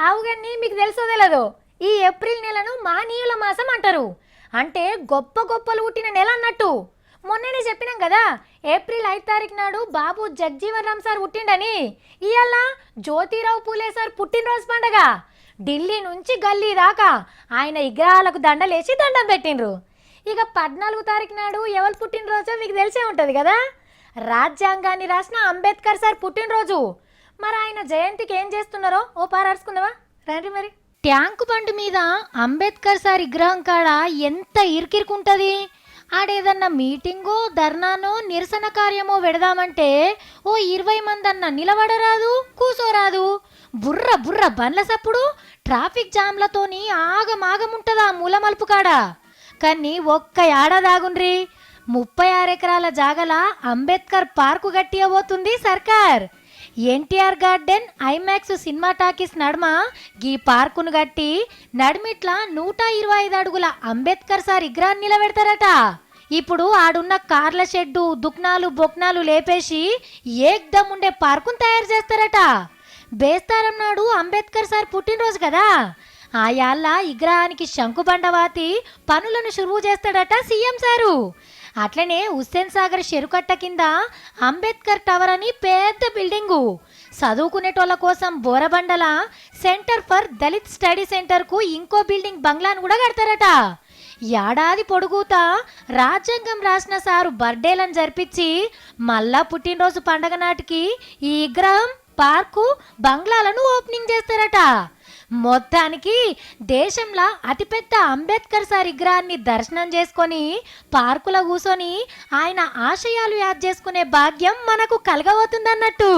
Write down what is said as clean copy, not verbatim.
అవుగని మీకు తెలుసో తెలదో, ఈ ఏప్రిల్ నెలను మానీయుల మాసం అంటారు. అంటే గొప్ప గొప్పలు పుట్టిన నెల అన్నట్టు. మొన్ననే చెప్పినాం కదా, ఏప్రిల్ 5 నాడు బాబు జగ్జీవన్ రామ్ సార్ పుట్టిండని. ఇవాళ జ్యోతిరావు పూలే సార్ పుట్టినరోజు పండగ. ఢిల్లీ నుంచి గల్లీ దాకా ఆయన విగ్రహాలకు దండలేసి దండం పెట్టిండ్రు. ఇక 14 నాడు ఎవరు పుట్టినరోజో మీకు తెలిసే ఉంటుంది కదా, రాజ్యాంగాన్ని రాసిన అంబేద్కర్ సార్ పుట్టినరోజు. మరి ఆయన జయంతికి ఏం చేస్తున్నారో ఓ పారాడుచుకుందామా రండి. మరి ట్యాంకు బండి మీద అంబేద్కర్ సార్ విగ్రహం కాడ ఎంత ఇరికిరుకుంటది. ఆడేదన్నా మీటింగో ధర్నానో నిరసన కార్యమో పెడదామంటే ఓ 20 మంది అన్న నిలబడరాదు, కూసోరాదు. బుర్ర బుర్ర బండ్ల సప్పుడు, ట్రాఫిక్ జామ్లతోని ఆగమాగముంటదా మూల మలుపు కాడ. కానీ ఒక్క ఏడాదాగుండ్రి, 36 ఎకరాల జాగల అంబేద్కర్ పార్కు గట్టియబోతుంది సర్కార్. NTR garden IMAX cinema talkies నడుమ గీ పార్కును గట్టి నడిమిట్ల 125 అడుగుల అంబేద్కర్ సార్ విగ్రహాన్ని నిలబెడతారట. ఇప్పుడు ఆడున్న కార్ల షెడ్డు దుక్నాలు బొక్నాలు లేపేసి ఏకదమ్ ఉండే పార్కును తయారు చేస్తారట. బేస్తారం నాడు అంబేద్కర్ సార్ పుట్టినరోజు కదా, ఆయాళ్ళ విగ్రహానికి శంకుబండవాతి పనులను షురువు చేస్తాడట సీఎం సారు. అట్లనే హుస్సేన్ సాగర్ చెరుకట్ట కింద అంబేద్కర్ టవర్ అని పెద్ద బిల్డింగు, చదువుకునేటోళ్ళ కోసం బోరబండల సెంటర్ ఫర్ దళిత్ స్టడీ సెంటర్కు ఇంకో బిల్డింగ్ బంగ్లాను కూడా కడతారట. ఏడాది పొడుగుతా రాజ్యాంగం రాసిన సారు బర్త్డేలను జరిపించి మళ్ళా పుట్టినరోజు పండగ నాటికి ఈ విగ్రహం పార్కు బంగ్లాలను ఓపెనింగ్ చేస్తారట. మొత్తానికి దేశంలో అతిపెద్ద అంబేద్కర్ సార్ విగ్రహాన్ని దర్శనం చేసుకొని పార్కులో కూర్చొని ఆయన ఆశయాలు యాద్ చేసుకునే భాగ్యం మనకు కలగబోతుందన్నట్టు.